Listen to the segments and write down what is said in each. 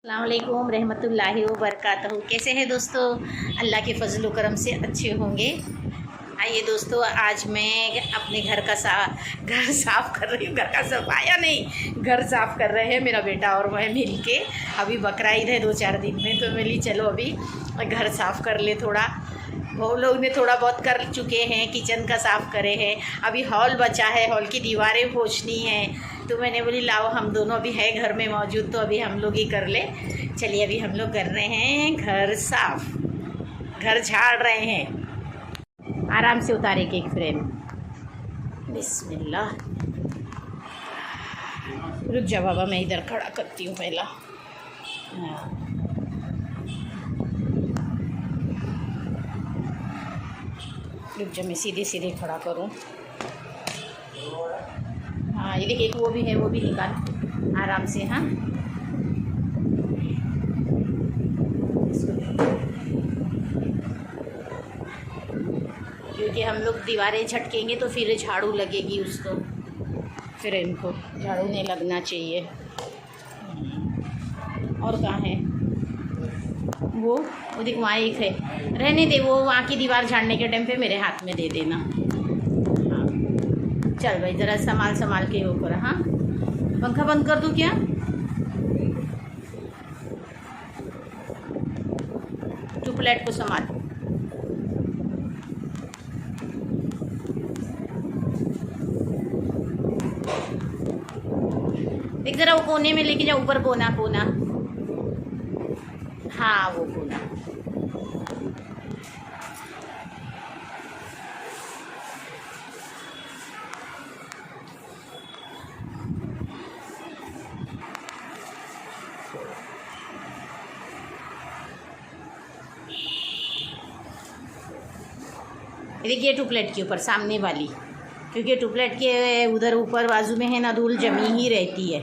अस्सलाम वालेकुम रहमतुल्लाहि व बरकातहू। कैसे हैं दोस्तों? अल्लाह के फजल करम से अच्छे होंगे। आइए दोस्तों, आज मैं अपने घर साफ़ कर रही हूँ। घर का सफाया नहीं, घर साफ़ कर रहे हैं मेरा बेटा और मैं मिल के। अभी बकरा ईद है 2-4 दिन में, तो मिली चलो अभी घर साफ़ कर ले थोड़ा। वो लोग ने थोड़ा बहुत कर चुके हैं, किचन का साफ़ करे हैं। अभी हॉल बचा है, हॉल की दीवारें पोंछनी हैं। तो मैंने बोली लाओ, हम दोनों अभी है घर में मौजूद, तो अभी हम लोग ही कर ले। चलिए अभी हम लोग कर रहे हैं घर साफ़, घर झाड़ रहे हैं। आराम से उतारे केक फ्रेम। बिस्मिल्लाह। रुक जा बाबा, मैं इधर खड़ा करती हूँ पहला। हाँ, रुक जा, मैं सीधे सीधे खड़ा करूँ। हाँ, ये देखिए, एक वो भी है, वो भी निकाल आराम से। हाँ, क्योंकि हम लोग दीवारें झटकेंगे तो फिर झाड़ू लगेगी उसको, फिर इनको झाड़ू नहीं लगना चाहिए। और कहाँ है वो देख, वहाँ एक है, रहने दे। वो वहाँ की दीवार झाड़ने के टाइम पे मेरे हाथ में दे देना। हाँ, चल भाई, ज़रा संभाल संभाल के वो कर। हाँ, पंखा बंद कर दूँ क्या? ट्यूबलाइट को संभाल। देख ज़रा, वो कोने में लेके जा, ऊपर कोना कोना। हाँ, वो कोना। देखिए ट्यूबलाइट के ऊपर सामने वाली, क्योंकि ट्यूबलाइट के उधर ऊपर बाजू में है ना, धूल जमी ही रहती है।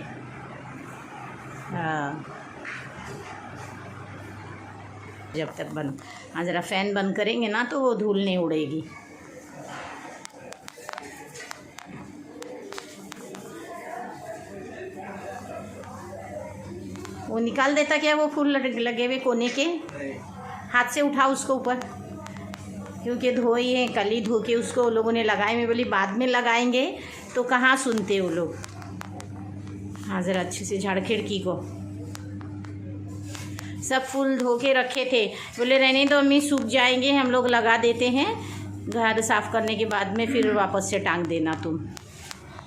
हाँ, जब तक बंद, हाँ ज़रा फ़ैन बंद करेंगे ना तो वो धूल नहीं उड़ेगी। वो निकाल देता क्या, वो फूल लगे हुए कोने के? हाथ से उठाओ उसको ऊपर, क्योंकि धोई है, कल ही धो के उसको लोगों ने लगाए। मैं बोली बाद में लगाएंगे, तो कहाँ सुनते वो लोग। हाँ, ज़रा अच्छे से झाड़ खिड़की को। सब फूल धो के रखे थे, बोले रहने दो अम्मी, सूख जाएंगे, हम लोग लगा देते हैं घर साफ़ करने के बाद में, फिर वापस से टांग देना तुम।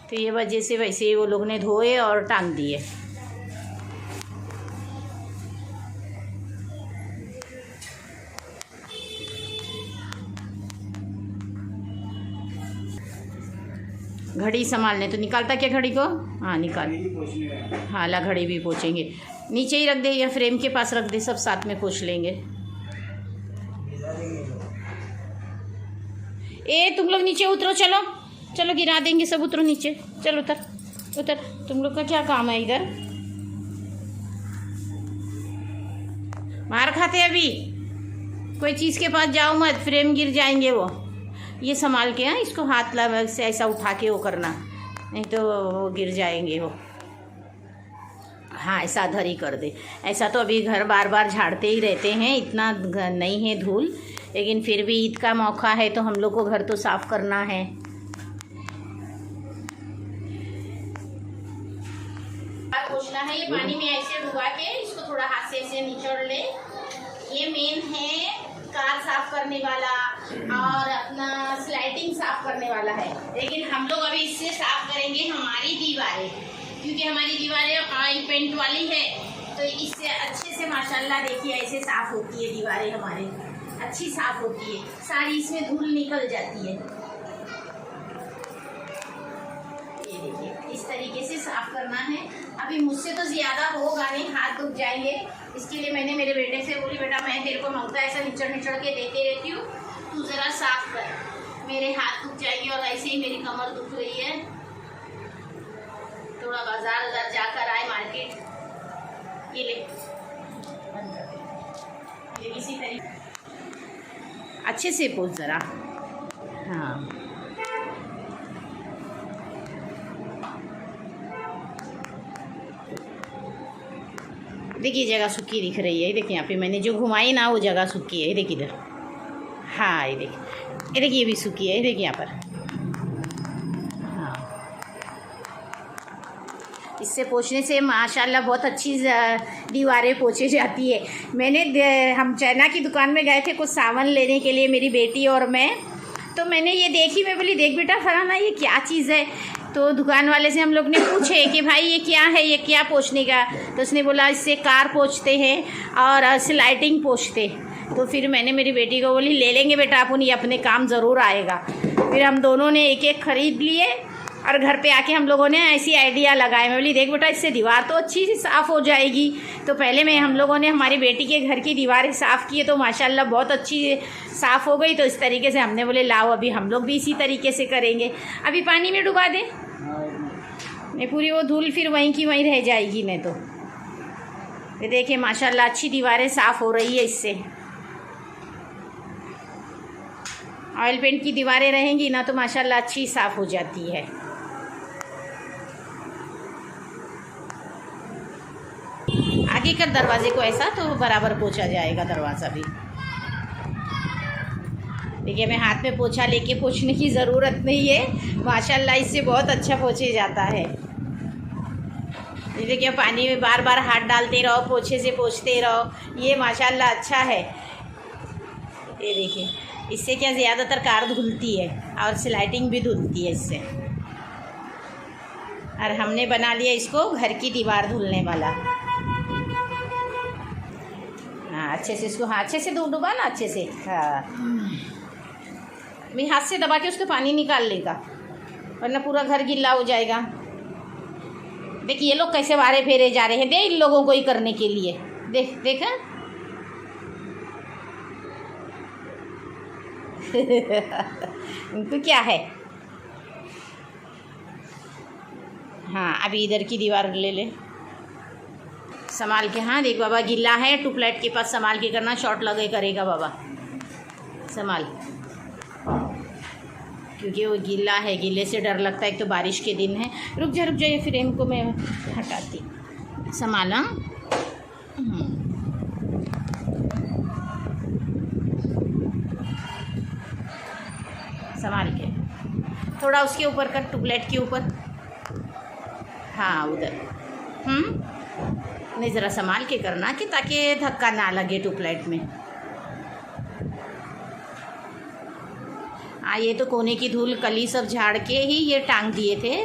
तो ये वजह से वैसे ही वो लोग ने धोए और टांग दिए। घड़ी संभालने तो निकालता क्या घड़ी को? हाँ निकाल। हाँ ला, घड़ी भी पोंछेंगे। नीचे ही रख दे या फ्रेम के पास रख दे, सब साथ में पोंछ लेंगे। तुम लोग नीचे उतरो, चलो चलो, गिरा देंगे सब। उतरो नीचे, चलो उतर उतर। तुम लोग का क्या काम है इधर? मार खाते अभी, कोई चीज़ के पास जाओ मत, फ्रेम गिर जाएंगे वो। ये संभाल के, हाँ, इसको हाथ लगा से ऐसा उठा के वो करना, नहीं तो वो गिर जाएंगे वो। हाँ, ऐसा धर ही कर दे। ऐसा तो अभी घर बार बार झाड़ते ही रहते हैं, इतना नहीं है धूल, लेकिन फिर भी ईद का मौका है तो हम लोग को घर तो साफ़ करना है। पोंछना है, ये पानी में ऐसे डुबा के इसको थोड़ा हाथ से ऐसे निचोड़ ले। ये मेन है कार साफ करने वाला और अपना स्लाइडिंग साफ करने वाला है, लेकिन हम लोग अभी इससे साफ करेंगे हमारी दीवारें, क्योंकि हमारी दीवारें ऑयल पेंट वाली है, तो इससे अच्छे से माशाल्लाह देखिए ऐसे साफ होती है दीवारें हमारी, अच्छी साफ होती है, सारी इसमें धूल निकल जाती है। ये देखिए, इस तरीके से साफ करना है। अभी मुझसे तो ज़्यादा होगा नहीं, हाथ दुख जाएंगे। इसके लिए मैंने मेरे बेटे से बोली, बेटा मैं तेरे को मंगता ऐसा निचड़ निचड़ के देते रहती हूँ, तू ज़रा साफ कर, मेरे हाथ दुख जाएंगे। और ऐसे ही मेरी कमर दुख रही है, थोड़ा बाजार उधर जाकर आए, मार्केट। ये ले, ये इसी तरीके अच्छे से पोंछ ज़रा। हाँ, देखिए जगह सूखी दिख रही है, देखिए यहाँ पे मैंने जो घुमाई ना वो जगह सूखी है, देखिए इधर। हाँ ये देखिए ये भी सूखी है, देखिए यहाँ पर। हाँ इससे पोंछने से माशाल्लाह बहुत अच्छी दीवारें पोंछी जाती है। हम चाइना की दुकान में गए थे कुछ सामान लेने के लिए, मेरी बेटी और मैं। तो मैंने ये देखी, मैं बोली देख बेटा फराना ये क्या चीज़ है। तो दुकान वाले से हम लोग ने पूछे कि भाई ये क्या है, ये क्या पोंछने का। तो उसने बोला इससे कार पोंछते हैं और स्लाइडिंग पोंछते। तो फिर मैंने मेरी बेटी को बोली ले लेंगे बेटा अपन, ये अपने काम ज़रूर आएगा। फिर हम दोनों ने एक एक ख़रीद लिए और घर पे आके हम लोगों ने ऐसी आइडिया लगाए। मैं बोली देख बेटा इससे दीवार तो अच्छी सी साफ़ हो जाएगी। तो पहले हम लोगों ने हमारी बेटी के घर की दीवारें साफ़ की तो माशाल्लाह बहुत अच्छी साफ़ हो गई। तो इस तरीके से हमने बोले लाओ अभी हम लोग भी इसी तरीके से करेंगे। अभी पानी में डुबा दे, नहीं पूरी वो धूल फिर वहीं की वहीं रह जाएगी। नहीं तो ये देखिए माशाल्लाह अच्छी दीवारें साफ़ हो रही है इससे। ऑयल पेंट की दीवारें रहेंगी ना तो माशाल्लाह अच्छी साफ़ हो जाती है। आगे कर दरवाजे को ऐसा तो बराबर पोंछा जाएगा दरवाज़ा भी। देखिए मैं हाथ में पोंछा लेके पोंछने की ज़रूरत नहीं है, माशाल्लाह इससे बहुत अच्छा पोंछे जाता है। ये देखिए पानी में बार बार हाथ डालते रहो, पोंछे से पोंछते रहो, ये माशाल्लाह अच्छा है। ये देखिए इससे क्या ज़्यादातर कार धुलती है और स्लाइडिंग भी धुलती है इससे। और हमने बना लिया इसको घर की दीवार धुलने वाला। हाँ अच्छे से इसको, हाँ अच्छे से डुबा ना अच्छे से। हाँ मैं हाथ से दबा के उसके पानी निकाल लेगा वरना पूरा घर गीला हो जाएगा। देखिए ये लोग कैसे वारे फेरे जा रहे हैं, दे इन लोगों को ही करने के लिए। देख देखा इनको क्या है। हाँ अभी इधर की दीवार ले ले संभाल के। हाँ देख बाबा गिल्ला है, ट्यूबलाइट के पास संभाल के करना, शॉर्ट लगे करेगा बाबा, संभाल। क्योंकि वो गीला है, गीले से डर लगता है। एक तो बारिश के दिन है। रुक जा ये फ्रेम को मैं हटाती, संभाला। संभाल के थोड़ा उसके ऊपर कर, ट्यूबलाइट के ऊपर। हाँ उधर नहीं ज़रा संभाल के करना कि ताकि धक्का ना लगे ट्यूबलाइट में। ये तो कोने की धूल कल ही सब झाड़ के ही ये टांग दिए थे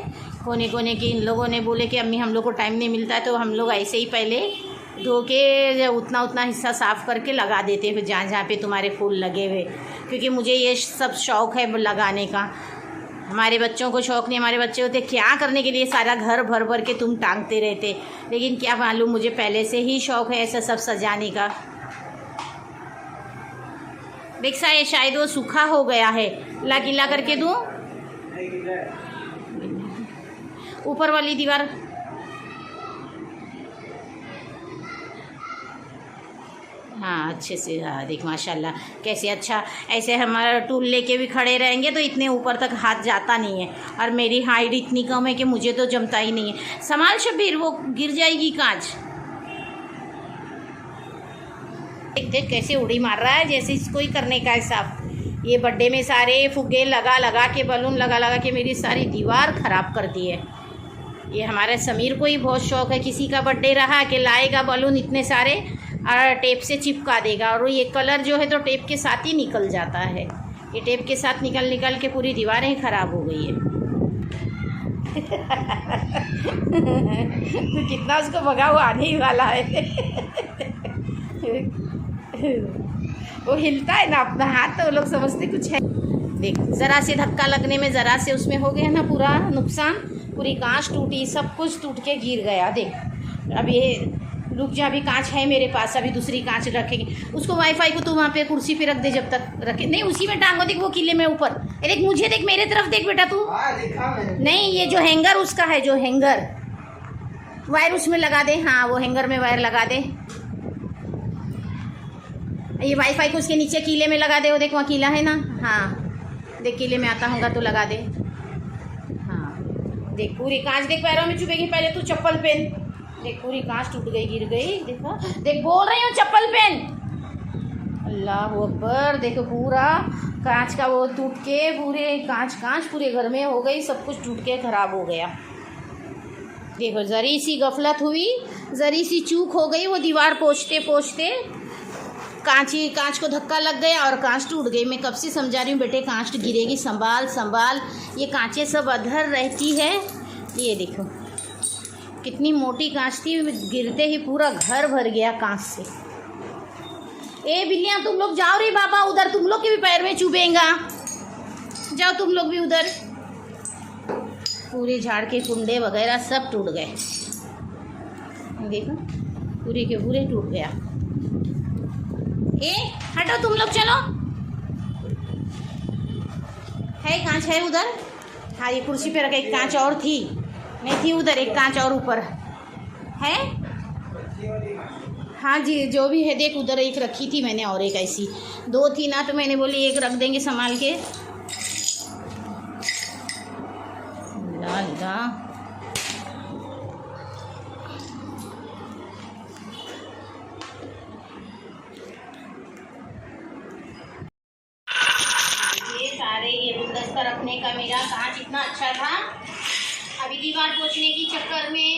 कोने कोने की। इन लोगों ने बोले कि अम्मी हम लोग को टाइम नहीं मिलता है तो हम लोग ऐसे ही पहले धो के उतना हिस्सा साफ़ करके लगा देते हैं जहाँ जहाँ पे तुम्हारे फूल लगे हुए। क्योंकि मुझे ये सब शौक़ है लगाने का, हमारे बच्चों को शौक़ नहीं। हमारे बच्चे होते क्या करने के लिए सारा घर भर भर के तुम टांगते रहते, लेकिन क्या मालूम मुझे पहले से ही शौक़ है ऐसा सब सजाने का। देख सा ये शायद वो सूखा हो गया है, ला गीला करके दूँ ऊपर वाली दीवार। हाँ अच्छे से। हाँ देख माशाल्लाह कैसे अच्छा। ऐसे हमारा टूल लेके भी खड़े रहेंगे तो इतने ऊपर तक हाथ जाता नहीं है। और मेरी हाइट इतनी कम है कि मुझे तो जमता ही नहीं है। संभाल शब्बीर वो गिर जाएगी कांच। देख देख कैसे उड़ी मार रहा है जैसे इसको ही करने का है साफ। ये बर्थडे में सारे फुग्गे लगा के, बलून लगा के मेरी सारी दीवार ख़राब कर दी है। ये हमारे समीर को ही बहुत शौक़ है, किसी का बर्थडे रहा कि लाएगा बलून इतने सारे और टेप से चिपका देगा। और ये कलर जो है तो टेप के साथ ही निकल जाता है। ये टेप के साथ निकल के पूरी दीवारें ही ख़राब हो गई है। तो कितना उसको भगा वो आने ही वाला है। वो हिलता है ना अपना हाथ तो वो लोग समझते कुछ है। देख ज़रा से धक्का लगने में ज़रा से उसमें हो गया ना पूरा नुकसान, पूरी कांच टूटी, सब कुछ टूट के गिर गया। देख अब ये रुक जा, अभी कांच है मेरे पास, अभी दूसरी कांच रखेंगे। उसको वाईफाई को तू वहाँ पे कुर्सी पे रख दे जब तक रखे। नहीं उसी में टांगो, देख वो किले में ऊपर। देख मुझे देख, मेरे तरफ देख बेटा तू। नहीं ये जो हैंगर उसका है, जो हैंगर वायर उसमें लगा दे। हाँ वो हैंगर में वायर लगा दे। ये वाईफाई को उसके नीचे कीले में लगा दे। वो देख वहाँ कीला है ना, हाँ देख कीले में आता होगा तो लगा दे। हाँ देख पूरी कांच देख पैरों में चुभेगी। पहले तू चप्पल पहन, देख पूरी कांच टूट गई, गिर गई। देखो देख, बोल रही हूँ चप्पल पहन। अल्लाह अकबर। देखो पूरा कांच का वो टूट के पूरे कांच पूरे घर में हो गई, सब कुछ टूट के ख़राब हो गया। देखो ज़री सी गफलत हुई, ज़री सी चूक हो गई, वो दीवार पोंछते पोंछते कांच को धक्का लग गया और कांच टूट गई। मैं कब से समझा रही हूँ बेटे, कांच गिरेगी, संभाल संभाल। ये कांचें सब अधर रहती है। ये देखो कितनी मोटी कांच थी, गिरते ही पूरा घर भर गया कांच से। ए बिल्लियाँ तुम लोग जाओ रे बाबा उधर, तुम लोग के भी पैर में चुभेगा, जाओ तुम लोग भी उधर। पूरे झाड़ के कुंडे वगैरह सब टूट गए। देखो पूरे के पूरे टूट गया। ए हटो तुम लोग, चलो। है कांच है उधर। हाँ ये कुर्सी पे रखा, एक कांच और थी, नहीं थी उधर, एक कांच और ऊपर है। हाँ जी जो भी है, देख उधर एक रखी थी मैंने और एक ऐसी, दो थी ना, तो मैंने बोली एक रख देंगे संभाल के। ला ये गुलदस्ता रखने का मेरा कांच इतना अच्छा था, अभी दीवार पोंछने की चक्कर में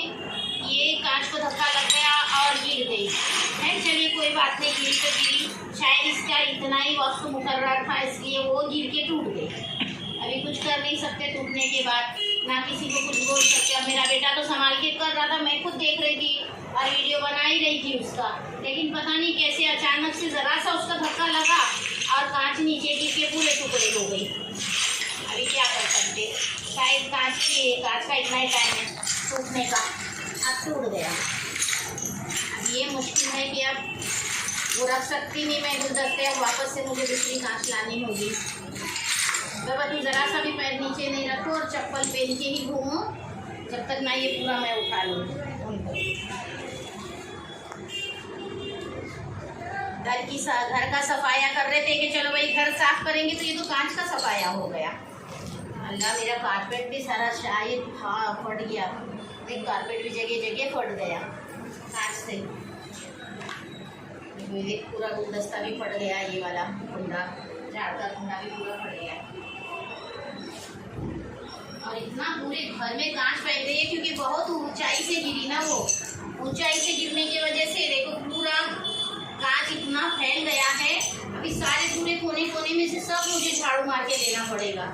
ये कांच को धक्का लग गया और गिर गई है। चलिए कोई बात नहीं, गिरी तो गिरी, शायद इसका इतना ही वक्त मुकर्रर था इसलिए वो गिर के टूट गई। अभी कुछ कर नहीं सकते टूटने के बाद, ना किसी को कुछ बोल सकते। अब मेरा बेटा तो संभाल के कर रहा था, मैं खुद देख रही थी और वीडियो बना ही रही थी उसका, लेकिन पता नहीं कैसे अचानक से ज़रा सा उसका धक्का लगा और कांच नीचे गिर के पूरे टुकड़े हो गई। अभी क्या कर सकते, शायद कांच का इतना ही टाइम है टूटने का, अब टूट गया। अब ये मुश्किल है कि अब वो रख सकती नहीं मैं गुलदस्ते, अब वापस से मुझे दूसरी कांच लानी होगी। बल्कि ज़रा सा भी पैर नीचे नहीं रखो और चप्पल पहन के ही घूमो जब तक ना ये पूरा मैं उठा लूँ। घर का सफाया कर रहे थे कि चलो भाई घर साफ करेंगे, तो ये तो कांच का सफाया हो गया। अल्लाह मेरा कारपेट भी सारा शायद फट गया, एक कारपेट भी जगह जगह फट गया कांच से। पूरा गुलदस्ता भी फट गया, ये वाला कुंडा, झाड़ का कुंडा भी पूरा फट गया। और इतना पूरे घर में कांच फैल गई है क्योंकि बहुत ऊंचाई से गिरी ना, वो ऊंचाई से गिरने की वजह से देखो पूरा कांच इतना फैल गया है। अभी सारे पूरे कोने कोने में से सब मुझे झाड़ू मार के लेना पड़ेगा,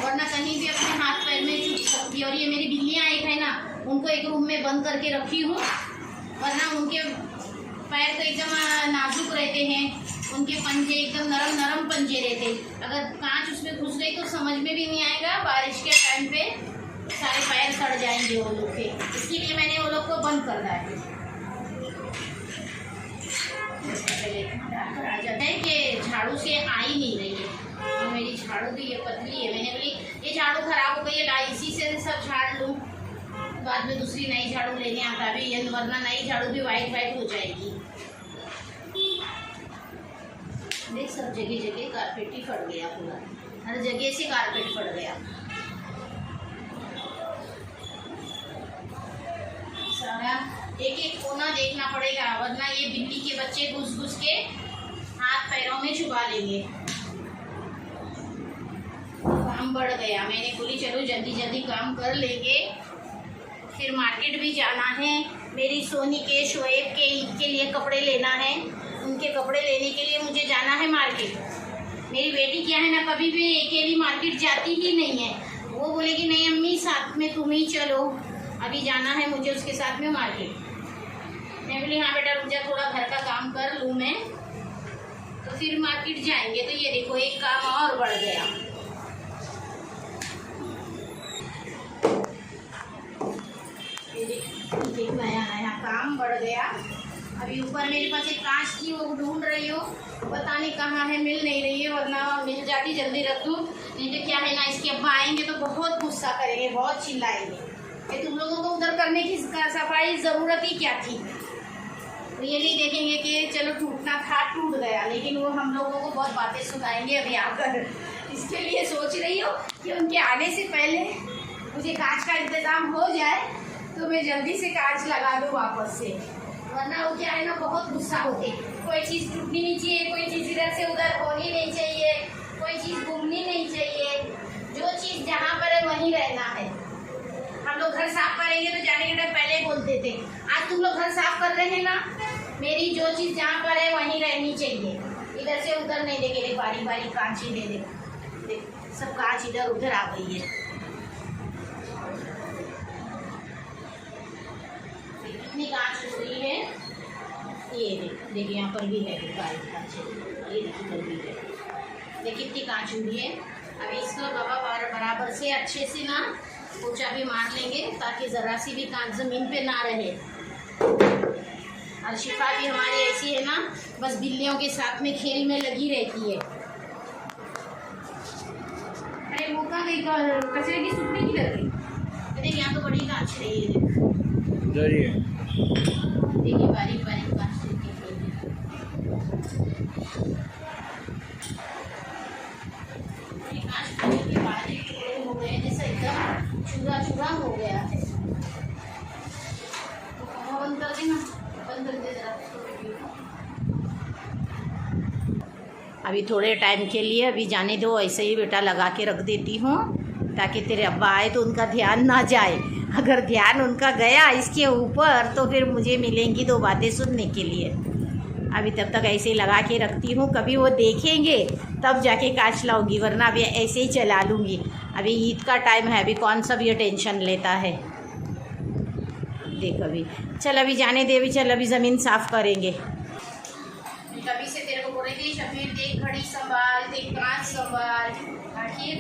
वरना कहीं भी अपने हाथ पैर में चुभ सकती है। और ये मेरी बिल्लियाँ एक है ना, उनको एक रूम में बंद करके रखी हूँ, वरना उनके पैर तो एकदम नाजुक रहते हैं, उनके पंजे एकदम नरम नरम पंजे रहते। अगर कांच उसमें घुस गई तो समझ में भी नहीं आएगा, बारिश के टाइम पे सारे पैर सड़ जाएंगे वो लोग के, इसीलिए मैंने वो लोग को बंद कर रहा है। है कि झाड़ू से आ ही नहीं रही है, और मेरी झाड़ू भी ये पतली है। मैंने बोली ये झाड़ू खराब हो गई है, ला इसी से सब झाड़ लूँ, बाद में दूसरी नई झाड़ू लेने आता भी, वरना नई झाड़ू भी वाइट वाइट हो जाएगी। देख सब जगह जगह कारपेट ही फट गया, पूरा हर जगह से कारपेट फट गया सारा। एक एक कोना देखना पड़ेगा, वरना ये बिल्ली के बच्चे घुस घुस के हाथ पैरों में छुपा लेंगे। काम बढ़ गया, मैंने बोली चलो जल्दी जल्दी काम कर लेंगे, फिर मार्केट भी जाना है। मेरी सोनी के शोएब के ईद के लिए कपड़े लेना है, उनके कपड़े लेने के लिए मुझे जाना है मार्केट। मेरी बेटी क्या है ना, कभी भी अकेली मार्केट जाती ही नहीं है, वो बोलेगी नहीं अम्मी साथ में तुम ही चलो, अभी जाना है मुझे उसके साथ में मार्केट। मैं बोली हाँ बेटा रुक जा, थोड़ा घर का काम कर लूँ मैं, तो फिर मार्केट जाएंगे। तो ये देखो एक काम और बढ़ गया। एक नया नया काम बढ़ गया। अभी ऊपर मेरे पास एक कांच थी, वो ढूंढ रही हो, पता नहीं कहाँ है, मिल नहीं रही है, वरना मिल जाती जल्दी रख दूँ। नहीं तो क्या है ना, इसके अब्बा आएंगे तो बहुत गुस्सा करेंगे, बहुत चिल्लाएंगे कि तुम लोगों को उधर करने की सफाई ज़रूरत ही क्या थी। तो ये नहीं देखेंगे कि चलो टूटना था टूट गया, लेकिन वो हम लोगों को बहुत बातें सुनाएंगे अभी आकर। इसके लिए सोच रही हो कि उनके आने से पहले मुझे कांच का इंतज़ाम हो जाए, तो मैं जल्दी से कांच लगा दूँ वापस से, वरना वो क्या है ना, बहुत गुस्सा होते। कोई चीज़ टूटनी नहीं चाहिए, कोई चीज़ इधर से उधर होनी नहीं चाहिए, कोई चीज़ घूमनी नहीं चाहिए। जो चीज़ जहाँ पर है वहीं रहना है। हम लोग घर साफ करेंगे तो जाने के टाइम पहले बोलते थे, आज तुम लोग घर साफ कर रहे हैं ना, मेरी जो चीज़ जहाँ पर है वहीं रहनी चाहिए, इधर से उधर नहीं देखे। देख बारी बारी कांच ही दे दे, देख सब कांच इधर उधर आ गई है। कितनी कांच हुई है, ये देख यहाँ पर भी है बारी कांच, ये देख इधर भी है, देख कितनी कांच हुई है। अभी इसको बाबा बराबर से अच्छे से ना पोछा भी मार लेंगे, ताकि ज़रा सी भी कांच ज़मीन पे ना रहे। और शिफा भी हमारी ऐसी है ना, बस बिल्लियों के साथ में खेल में लगी रहती है। अरे वो कहाँ गई, कचरे की सुटनी की लग गई। अरे यहाँ तो बड़ी कांच रही है, देखिए बारीक बारीक कांच हो गए, जैसे एकदम चूरा चूरा हो गया है। बंद कर देना, बंद कर दे जरा। अभी थोड़े टाइम के लिए अभी जाने दो, ऐसे ही बेटा लगा के रख देती हूँ, ताकि तेरे अब्बा आए तो उनका ध्यान ना जाए। अगर ध्यान उनका गया इसके ऊपर तो फिर मुझे मिलेंगी दो बातें सुनने के लिए। अभी तब तक ऐसे ही लगा के रखती हूँ, कभी वो देखेंगे तब जाके कांच लाऊंगी, वरना अभी ऐसे ही चला लूँगी। अभी ईद का टाइम है, अभी कौन सा भी ये टेंशन लेता है। देख अभी चल, अभी जाने दे, अभी चल अभी ज़मीन साफ़ करेंगे। कभी से तेरे को बोल रही थी शबीर देख घड़ी संभाल, देख कांच संभाल। आखिर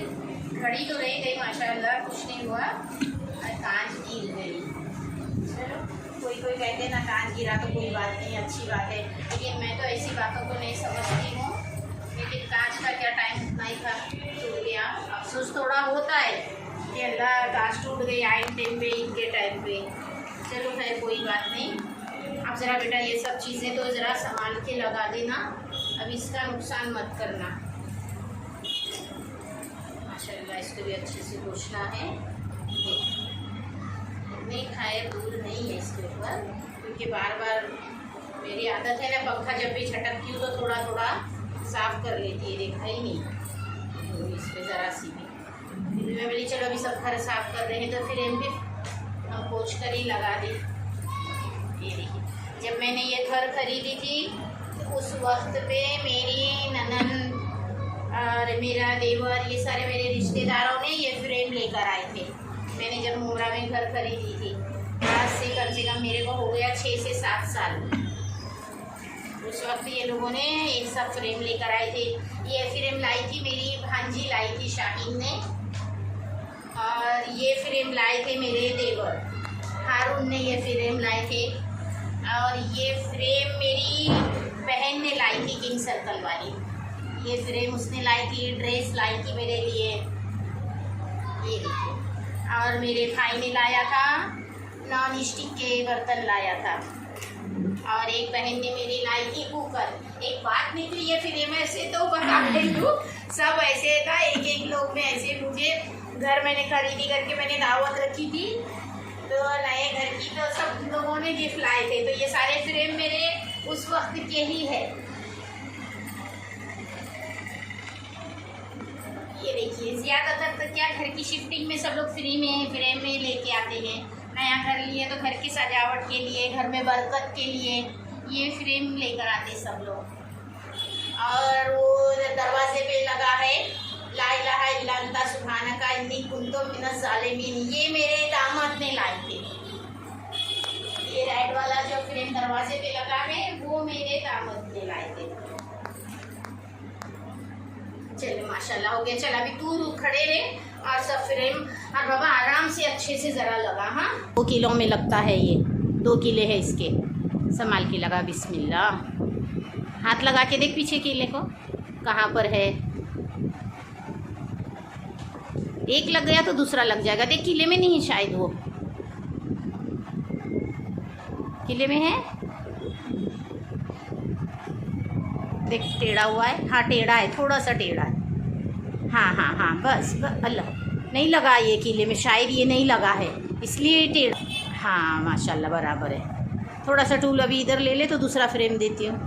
घड़ी तो रह गई माशाल्लाह, कुछ नहीं हुआ, कांच गिर गई। चलो कोई कोई कहते हैं ना कांच गिरा तो कोई बात नहीं, अच्छी बात है, लेकिन मैं तो ऐसी बातों को नहीं समझती हूँ। लेकिन कांच का क्या टाइम इतना ही था, टूट गया। अफसोस थोड़ा होता है कि अल्लाह कांच टूट गई आइन टाइम पे, इनके टाइम पे। चलो खैर कोई बात नहीं। अब ज़रा बेटा ये सब चीज़ें तो ज़रा संभाल के लगा देना, अब इसका नुकसान मत करना। माशाल्लाह इसको भी अच्छे से पोंछना है, नहीं खाए दूर नहीं है इसके ऊपर, क्योंकि बार बार मेरी आदत है ना, पंखा जब भी झटकती हूँ तो थोड़ा थोड़ा साफ़ कर लेती है, देखा ही नहीं तो इस पर ज़रा सी भी। फिर मैं बोली चलो अभी सब घर साफ़ कर रहे हैं तो फिर हम पोंछ कर ही लगा दी। ये देखिए जब मैंने ये घर खरीदी थी तो उस वक्त पे मेरी ननन और मेरा देवर, ये सारे मेरे रिश्तेदारों ने ये फ्रेम लेकर आए थे। मैंने जब मुमरा में घर खरीदी थी, आज से कम मेरे को हो गया 6 से 7 साल। उस वक्त ये लोगों ने ये सब फ्रेम लेकर आए थे। ये फ्रेम लाई थी मेरी भांजी, लाई थी शाहीन ने, और ये फ्रेम लाए थे मेरे देवर हारून ने, ये फ्रेम लाए थे। और ये फ्रेम मेरी बहन ने लाई थी किंग सर्कल वाली, ये फ्रेम उसने लाई थी। ड्रेस लाई थी मेरे लिए, ये देखिए। और मेरे भाई ने लाया था नॉन स्टिक के बर्तन लाया था, और एक बहन ने मेरी लाई थी कुकर। एक बात नहीं थी, ये फ्रेम ऐसे तो बता रही हूँ, सब ऐसे था, एक एक लोग में ऐसे मुझे घर मैंने खरीदी करके मैंने दावत रखी थी तो नए घर की, तो सब लोगों ने गिफ्ट लाए थे। तो ये सारे फ्रेम मेरे उस वक्त के ही है। ये देखिए ज़्यादातर तो क्या घर की शिफ्टिंग में सब लोग फ्रेम में लेके आते हैं। नया घर लिए तो घर की सजावट के लिए, घर में बरकत के लिए ये फ्रेम लेकर आते सब लोग। और वो दरवाजे पे लगा है ला इलाहा इल्लल्लाह सुब्हानका इन्नी कुन्तु मिनज़ ज़ालिमीन, ये मेरे दामाद ने लाई थे। ये रेड वाला जो फ्रेम दरवाजे पे लगा है वो मेरे दामाद ने लाए थे। चलो माशाल्लाह हो गया। चल अभी तू खड़े रहे और सब फ्रेम, और बाबा आराम से अच्छे से ज़रा लगा। हाँ 2 किलो में लगता है, ये 2 किले है इसके, संभाल के लगा। बिस्मिल्लाह, हाथ लगा के देख पीछे किले को कहाँ पर है। एक लग गया तो दूसरा लग जाएगा। देख किले में नहीं है शायद, वो किले में है, देख टेढ़ा हुआ है। हाँ टेढ़ा है, थोड़ा सा टेढ़ा है। हाँ हाँ हाँ बस अल्लाह, नहीं लगा ये किले में, शायद ये नहीं लगा है इसलिए टेढ़ा। हाँ माशाल्लाह बराबर है। थोड़ा सा टूल अभी इधर ले ले तो दूसरा फ्रेम देती हूँ।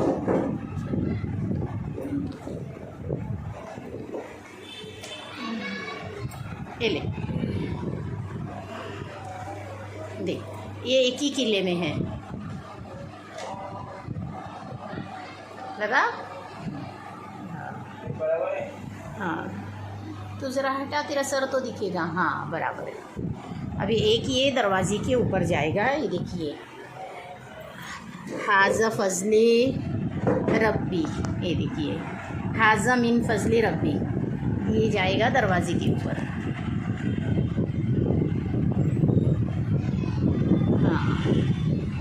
ये ले देख, ये एक ही किले में है। लगा? हाँ तो ज़रा हटा, तेरा सर तो दिखेगा। हाँ बराबर है। अभी एक ये दरवाजे के ऊपर जाएगा। ये देखिए, हाज़ा फजले रब्बी, ये देखिए हाज़ा मिन फजले रब्बी, ये जाएगा दरवाजे के ऊपर। हाँ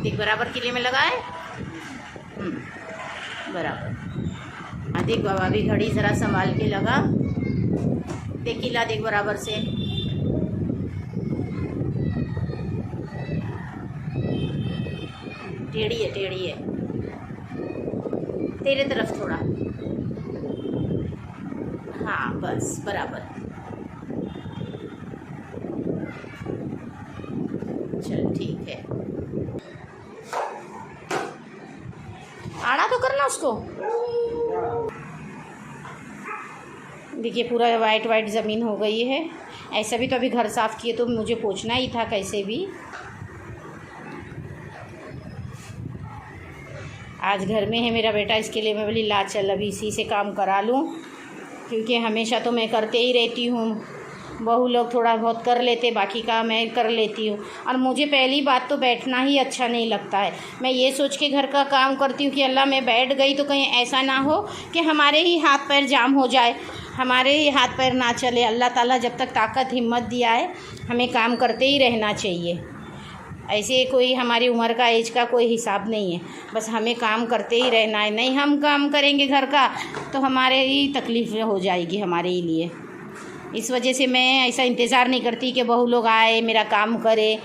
देख, बराबर किले में लगा है। बराबर। हाँ देख बाबा, अभी घड़ी ज़रा संभाल के लगा। देख किला देख बराबर से। टेढ़ी है, टेढ़ी है तेरे तरफ थोड़ा। हाँ बस बराबर। चल ठीक है, आड़ा तो करना उसको। देखिए पूरा वाइट वाइट ज़मीन हो गई है। ऐसा भी तो अभी घर साफ़ किए तो मुझे पोंछना ही था कैसे भी। आज घर में है मेरा बेटा, इसके लिए मैं बोली ला चल अभी इसी से काम करा लूँ, क्योंकि हमेशा तो मैं करते ही रहती हूँ। बहू लोग थोड़ा बहुत कर लेते, बाकी काम मैं कर लेती हूँ। और मुझे पहली बात तो बैठना ही अच्छा नहीं लगता है। मैं ये सोच के घर का काम करती हूँ कि अल्लाह मैं बैठ गई तो कहीं ऐसा ना हो कि हमारे ही हाथ पैर जाम हो जाए, हमारे ही हाथ पैर ना चले। अल्लाह ताला जब तक ताकत हिम्मत दिया है, हमें काम करते ही रहना चाहिए। ऐसे कोई हमारी उम्र का, एज का कोई हिसाब नहीं है, बस हमें काम करते ही रहना है। नहीं हम काम करेंगे घर का तो हमारे ही तकलीफ़ हो जाएगी हमारे ही लिए। इस वजह से मैं ऐसा इंतज़ार नहीं करती कि बहू लोग आए मेरा काम करे।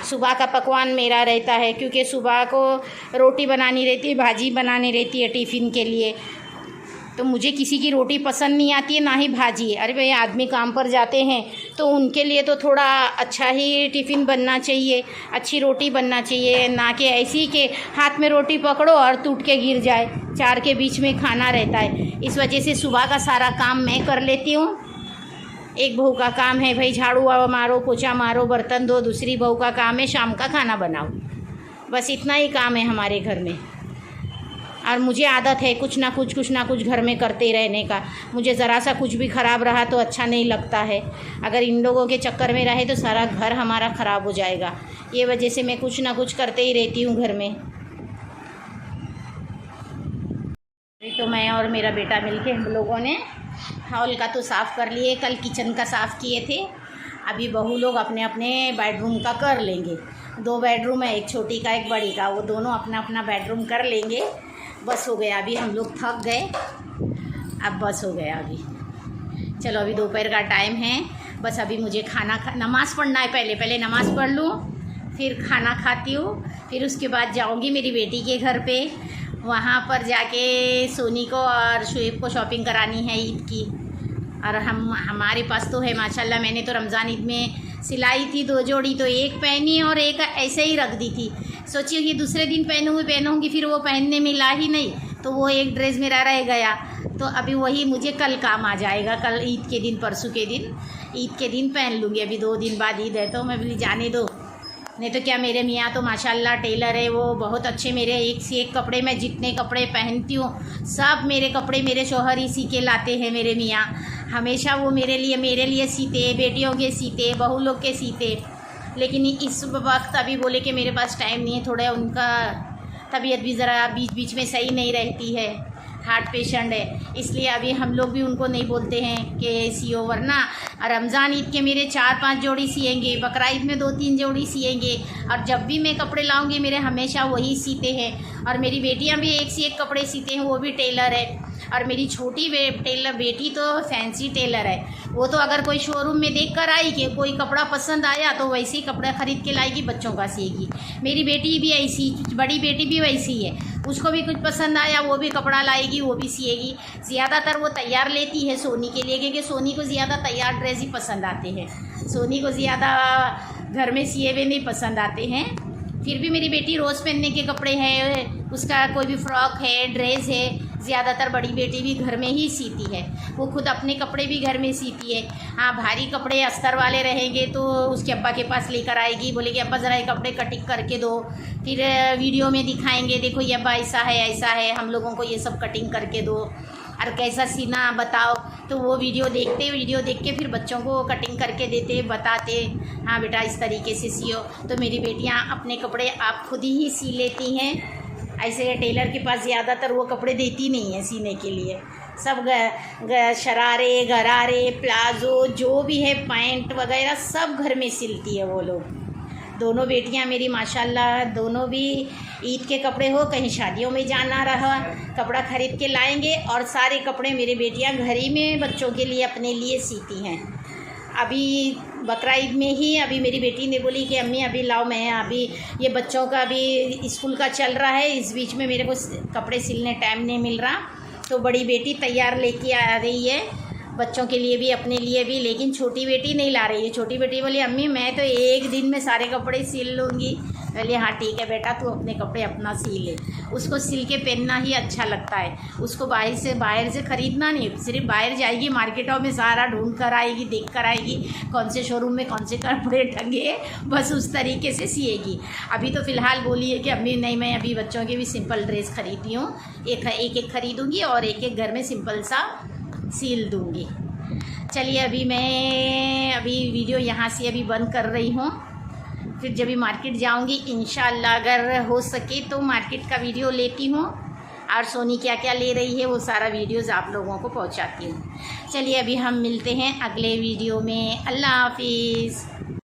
सुबह का पकवान मेरा रहता है, क्योंकि सुबह को रोटी बनानी रहती है, भाजी बनानी रहती है टिफ़िन के लिए। तो मुझे किसी की रोटी पसंद नहीं आती है, ना ही भाजी। अरे भाई आदमी काम पर जाते हैं तो उनके लिए तो थोड़ा अच्छा ही टिफ़िन बनना चाहिए, अच्छी रोटी बनना चाहिए, ना कि ऐसी कि हाथ में रोटी पकड़ो और टूट के गिर जाए। चार के बीच में खाना रहता है, इस वजह से सुबह का सारा काम मैं कर लेती हूँ। एक बहू का काम है भाई झाड़ू मारो, पोछा मारो, बर्तन दो। दूसरी बहू का काम है शाम का खाना बनाओ। बस इतना ही काम है हमारे घर में। और मुझे आदत है कुछ ना कुछ घर में करते रहने का। मुझे ज़रा सा कुछ भी ख़राब रहा तो अच्छा नहीं लगता है। अगर इन लोगों के चक्कर में रहे तो सारा घर हमारा ख़राब हो जाएगा। ये वजह से मैं कुछ ना कुछ करते ही रहती हूँ घर में। तो मैं और मेरा बेटा मिलके हम लोगों ने हॉल का तो साफ़ कर लिए, कल किचन का साफ़ किए थे। अभी बहू लोग अपने अपने बेडरूम का कर लेंगे। 2 बेडरूम है, एक छोटी का एक बड़ी का, वो दोनों अपना अपना बेडरूम कर लेंगे। बस हो गया, अभी हम लोग थक गए, अब बस हो गया अभी। चलो अभी दोपहर का टाइम है, बस अभी मुझे नमाज़ पढ़ना है। पहले नमाज़ पढ़ लूँ, फिर खाना खाती हूँ, फिर उसके बाद जाऊँगी मेरी बेटी के घर पे। वहाँ पर जाके सोनी को और शुएब को शॉपिंग करानी है ईद की। और हमारे पास तो है माशाल्लाह। मैंने तो रमज़ान ईद में सिलाई थी 2 जोड़ी, तो एक पहनी और एक ऐसे ही रख दी थी। सोचिए कि दूसरे दिन पहनूँगी, फिर वो पहनने में ला ही नहीं, तो वो एक ड्रेस मेरा रह गया। तो अभी वही मुझे कल काम आ जाएगा। कल ईद के दिन, परसों के दिन, ईद के दिन पहन लूँगी। अभी 2 दिन बाद ईद है तो मैं बोली जाने दो। नहीं तो क्या, मेरे मियाँ तो माशाल्लाह टेलर है, वो बहुत अच्छे मेरे एक से एक कपड़े, मैं जितने कपड़े पहनती हूँ सब मेरे कपड़े मेरे शौहर ही सी के लाते हैं। मेरे मियाँ हमेशा वो मेरे लिए सीते, बेटियों के सीते, बहू लोग के सीते। लेकिन इस वक्त अभी बोले कि मेरे पास टाइम नहीं है, थोड़ा उनका तबीयत भी ज़रा बीच बीच में सही नहीं रहती है, हार्ट पेशेंट है, इसलिए अभी हम लोग भी उनको नहीं बोलते हैं कि सियो। वरना रमज़ान ईद के मेरे 4-5 जोड़ी सिएंगे, बकरा ईद में 2-3 जोड़ी सिएंगे। और जब भी मैं कपड़े लाऊंगी मेरे हमेशा वही सीते हैं। और मेरी बेटियां भी एक से एक कपड़े सीते हैं, वो भी टेलर है। और मेरी छोटी बेटी तो फैंसी टेलर है। वो तो अगर कोई शोरूम में देख कर आई कि कोई कपड़ा पसंद आया तो वैसे ही कपड़ा ख़रीद के लाएगी, बच्चों का सिएगी। मेरी बेटी भी ऐसी, बड़ी बेटी भी वैसी है, उसको भी कुछ पसंद आया वो भी कपड़ा लाएगी, वो भी सिएगी। ज़्यादातर वो तैयार लेती है सोनी के लिए, क्योंकि सोनी को ज़्यादा तैयार ड्रेस ही पसंद आते हैं। सोनी को ज़्यादा घर में सिए हुए नहीं पसंद आते हैं। फिर भी मेरी बेटी रोज़ पहनने के कपड़े हैं, उसका कोई भी फ्रॉक है, ड्रेस है, ज़्यादातर बड़ी बेटी भी घर में ही सीती है। वो खुद अपने कपड़े भी घर में सीती है। हाँ, भारी कपड़े अस्तर वाले रहेंगे तो उसके अब्बा के पास लेकर आएगी, बोलेगी अब्बा ज़रा ये कपड़े कटिंग करके दो। फिर वीडियो में दिखाएंगे, देखो ये अब्बा ऐसा है, हम लोगों को ये सब कटिंग करके दो और कैसा सीना बताओ। तो वो वीडियो देख के फिर बच्चों को कटिंग करके देते, बताते, हाँ बेटा इस तरीके से सियो। तो मेरी बेटियाँ अपने कपड़े आप खुद ही सी लेती हैं। ऐसे टेलर के पास ज़्यादातर वो कपड़े देती नहीं है सीने के लिए। सब शरारे, गरारे, प्लाज़ो जो भी है, पैंट वगैरह सब घर में सिलती है वो लोग। दोनों बेटियां मेरी माशाल्लाह, दोनों भी ईद के कपड़े हो, कहीं शादियों में जाना रहा, कपड़ा ख़रीद के लाएंगे और सारे कपड़े मेरी बेटियां घर ही में बच्चों के लिए अपने लिए सीती हैं। अभी बकरा ईद में ही अभी मेरी बेटी ने बोली कि अम्मी अभी लाओ, मैं अभी ये बच्चों का अभी स्कूल का चल रहा है, इस बीच में मेरे को कपड़े सिलने टाइम नहीं मिल रहा। तो बड़ी बेटी तैयार लेके आ रही है बच्चों के लिए भी, अपने लिए भी, लेकिन छोटी बेटी नहीं ला रही है। छोटी बेटी बोली अम्मी मैं तो एक दिन में सारे कपड़े सिल लूँगी। बोले हाँ ठीक है बेटा, तू अपने कपड़े अपना सी ले। उसको सिल के पहनना ही अच्छा लगता है। उसको बाहर से ख़रीदना नहीं, सिर्फ बाहर जाएगी मार्केटों में, सारा ढूंढ कर आएगी, देख कर आएगी कौन से शोरूम में कौन से कपड़े ढंगे, बस उस तरीके से सिएगी। अभी तो फ़िलहाल बोली है कि अम्मी नहीं, मैं अभी बच्चों के भी सिंपल ड्रेस खरीदी हूँ, एक खरीदूँगी और एक घर में सिंपल सा सील दूँगी। चलिए अभी वीडियो यहाँ से अभी बंद कर रही हूँ। फिर जब भी मार्केट जाऊँगी इंशाअल्लाह, अगर हो सके तो मार्केट का वीडियो लेती हूँ और सोनी क्या क्या ले रही है वो सारा वीडियोज़ आप लोगों को पहुँचाती हूँ। चलिए अभी हम मिलते हैं अगले वीडियो में। अल्लाह हाफिज़।